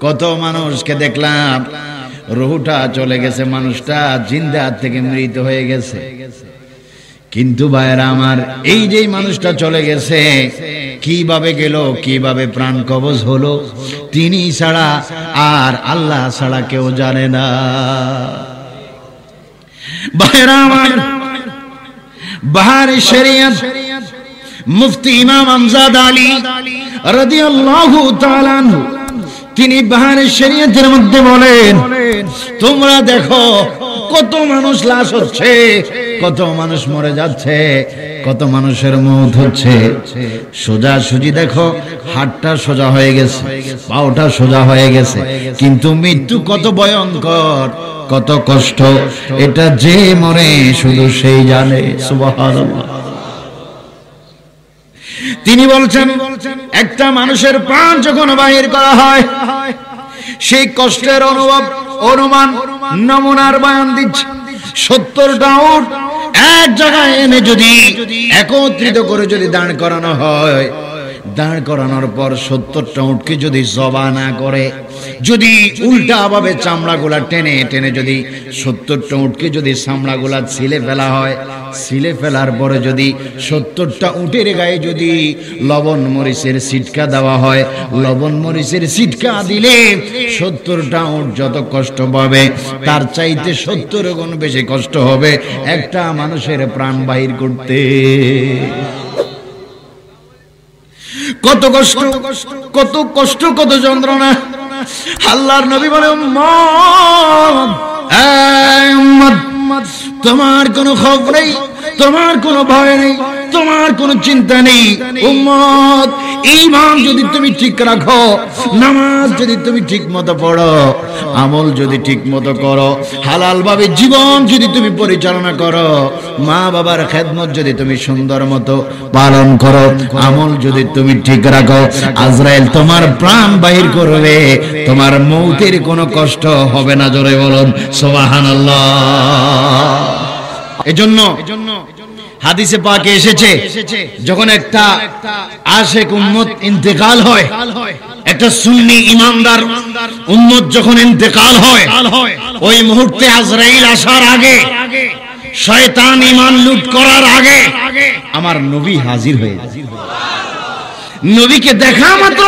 কত মানুষকে দেখলাম রুহটা চলে গেছে, মানুষটা জিন্দা থেকে মৃত হয়ে গেছে। কিন্তু ভাইরা আমার, এই যে মানুষটা চলে গেছে, কিভাবে গেল, কিভাবে প্রাণ কবজ হলো, তিনি ছাড়া আর আল্লাহ ছাড়া কেউ জানে না। ভাইরা আমার, বাহারে শরিয়ত মুফতি ইমাম আমজাদ আলী রাদিয়াল্লাহু তাআলা আনহু, তিনি বাহারে শরিয়তের মধ্যে বলেন, তোমরা দেখো কত মানুষ লাশ হচ্ছে, কত মানুষ মরে যাচ্ছে, কত মানুষের মওত হচ্ছে। সোজা সুজি দেখো, হাতটা সোজা হয়ে গেছে, পাওটা সোজা হয়ে গেছে, কিন্তু মৃত্যু কত ভয়ঙ্কর, কত কষ্ট, এটা যে মরে শুধু সেই জানে। সুবহানাল্লাহ। তিনি বলছেন, একটা মানুষের প্রাণ যখন বাহির করা হয়, সেই কষ্টের অনুমান নমুনার বয়ান দিচ্ছে। 70টা উট এক জায়গায় এনে যদি একত্রিত করে যদি দাঁড় করানো হয়, দাঁড় করানোর পর 70টা উটকে যদি জবা না করে, যদি উল্টা ভাবে চামড়াগুলা টেনে টেনে যদি 70টা উটকে যদি চামড়াগুলা ছিলে ফেলা হয়, ছিলে ফেলার পরে যদি 70টা উটের গায়ে যদি লবণ মরিচের ছিটকা দেওয়া হয়, লবণ মরিচের ছিটকা দিলে 70টা উট যত কষ্ট পাবে, তার চাইতে 70 গুণ বেশি কষ্ট হবে একটা মানুষের প্রাণ বাহির করতে। কত কষ্ট, কত কষ্ট, কত যন্ত্রণা। আল্লাহর নবী বলে, উম্মত, তোমার কোনো খবর নেই, তোমার কোনো ভয় নেই, তোমার কোনো চিন্তা নেই। উম্মত, ঈমান যদি তুমি ঠিক রাখো, নামাজ যদি তুমি ঠিক মতো পড়ো, আমল যদি ঠিক মতো করো, হালাল ভাবে জীবন যদি তুমি পরিচালনা করো, মা বাবার খেদমত যদি তুমি সুন্দর মতো পালন করো, আমল যদি তুমি ঠিক রাখো, আজরাইল তোমার প্রাণ বাহির করবে, তোমার মৌতের কোনো কষ্ট হবে না। জোরে বলুন সুবহানাল্লাহ। এজন্য হাদিসে পাকে এসেছে, যখন একটা আশিক উম্মত ইন্তেকাল হয়, একটা সুন্নি ইমানদার উম্মত যখন ইন্তেকাল হয়, ওই মুহূর্তে আজরাইল আসার আগে, শয়তান ঈমান লুট করার আগে আমার নবী হাজির হয়ে যায়। নবীকে দেখা মাত্র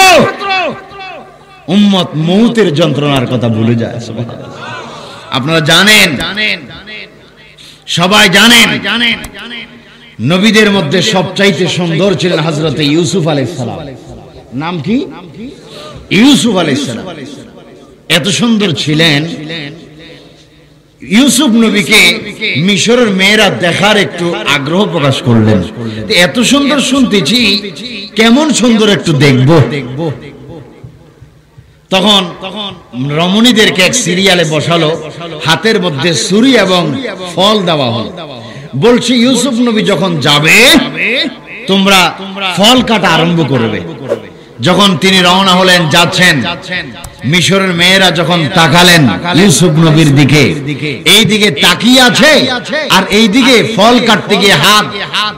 উম্মত মৌতের যন্ত্রণার কথা ভুলে যায়। আপনারা জানেন, সবাই জানেন, নবীদের মধ্যে সবচাইতে সুন্দর ছিলেন হযরত ইউসুফ আলাইহিস সালাম। নাম কি? ইউসুফ আলাইহিস সালাম। এত সুন্দর ছিলেন, ইউসুফ নবীকে মিশরের মেয়েরা দেখার একটু আগ্রহ প্রকাশ করলেন। এত সুন্দর শুনতেছি, কেমন সুন্দর একটু দেখব। তখন রমণীদেরকে এক সিরিয়ালে বসালো, হাতের মধ্যে ছুরি এবং ফল দেওয়া হলো। বলছে, ইউসুফ নবী যখন যাবে, তোমরা ফল কাটা আরম্ভ করবে। যখন তিনি রওনা হলেন, যাচ্ছেন, মিশরের মেয়েরা যখন তাকালেন ইউসুফ নবীর দিকে, এই দিকে তাকিয়ে আছে, আর এই দিকে ফল কাটতে গিয়ে হাত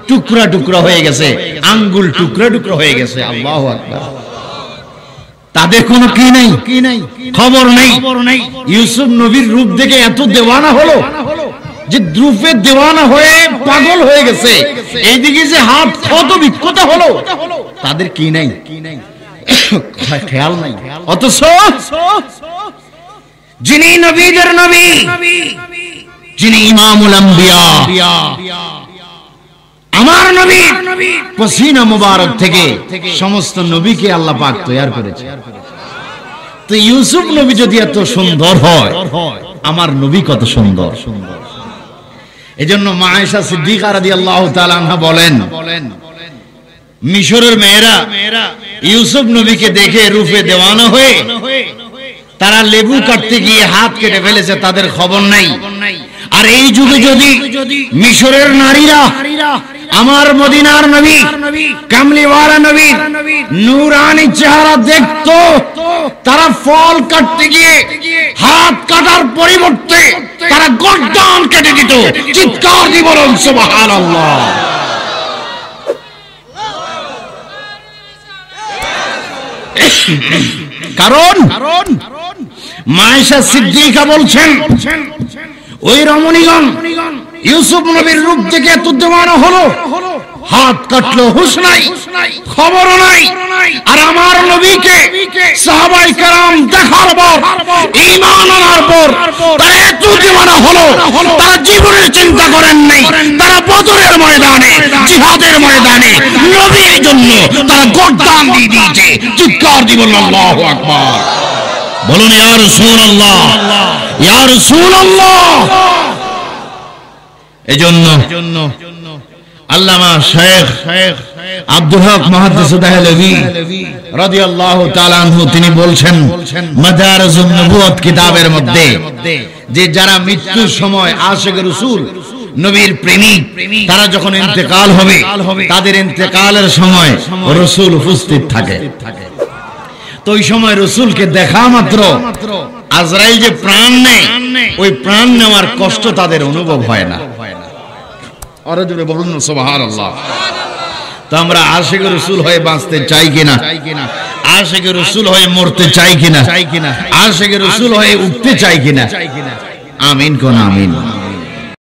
টুকরা টুকরা হয়ে গেছে, আঙ্গুল টুকরা টুকরা হয়ে গেছে। আল্লাহু আকবার। তাদের কোনো কি নাই, খবর নেই। ইউসুফ নবীর রূপ দেখে এত দেওয়ানা হলো যে রূপে দেওয়ানা হয়ে পাগল হয়ে গেছে, এইদিকে যে হাত ক্ষত বিক্ষত হলো, তাদের কি নাই, খেয়াল নাই। অথচ যিনি নবীদের নবী, যিনি ইমামুল আম্বিয়া, আমার নবী, পসিনা মুবারক থেকে সমস্ত নবীকে আল্লাহ পাক তৈরি করেছে। তো ইউসুফ নবী যদি এত সুন্দর হয়, আমার নবী কত সুন্দর। এজন্য মা আয়েশা সিদ্দিকা রাদিয়াল্লাহু তাআলা আনহা বলেন, মিশরের মেয়েরা ইউসুফ নবীকে দেখে রূপে দেওয়ানা হয়ে তারা লেবু কাটতে গিয়ে হাত কেটে ফেলেছে, তাদের খবর নাই। আর এই যুগে যদি মিশরের নারীরা আমার মদিনার নবী, কামলিওয়ালা নবী, নূরানি চেহারা দেখতো, তারা ফল কাটতে গিয়ে হাত কাটার পরিবর্তে তারা গর্দান কেটে দিত। চিৎকার দিয়ে বলুন সুবহানাল্লাহ। কারণ মায়েশা সিদ্দিকা বলছেন ওই রমণীগণ ইউসুফ নবীর রূপ থেকে এত দেওয়ানো হলো, হাত কাটলো, হুঁশ নাই, খবরও নাই। আর আমার নবীকে সাহাবায়ে কেরাম দেখার পর, ঈমান আনার পর তারা এত দেওয়ানো হলো, তারা জীবনের চিন্তা করেন নাই। তারা বদরের ময়দানে, জিহাদের ময়দানে নবীর জন্য তারা গর্দান দিয়ে দিয়েছে। চিৎকার দিয়ে বলুন আল্লাহু আকবার। বলুন ইয়া রাসূলুল্লাহ, ইয়া রাসূলুল্লাহ। এজন্য আল্লামা শেখ আব্দুল হক মুহাদ্দিস দেহলভী রাদিয়াল্লাহু তাআলা আনহু তিনি বলছেন মাদারিজুন নবুওয়াত কিতাবের মধ্যে যে যারা মৃত্যুর সময় আশিকে রাসূল নবীর প্রেমিক তারা যখন ইন্তেকাল হবে তাদের ইন্তেকালের সময় রাসূল উপস্থিত থাকে। তো ওই সময় রাসূলকে দেখা মাত্র আজরাইল যে প্রাণ নেয় ওই প্রাণ নেওয়ার কষ্ট তাদের অনুভব হয় না। আরে জোরে বলুন না সুবহানাল্লাহ। তো আমরা আশিকে রাসূল হয়ে বাঁচতে চাই কিনা? আশিকে রাসূল হয়ে মরতে চাই কিনা? আশিকে রাসূল হয়ে উঠতে চাই কিনা? আমিন কোন আমিন।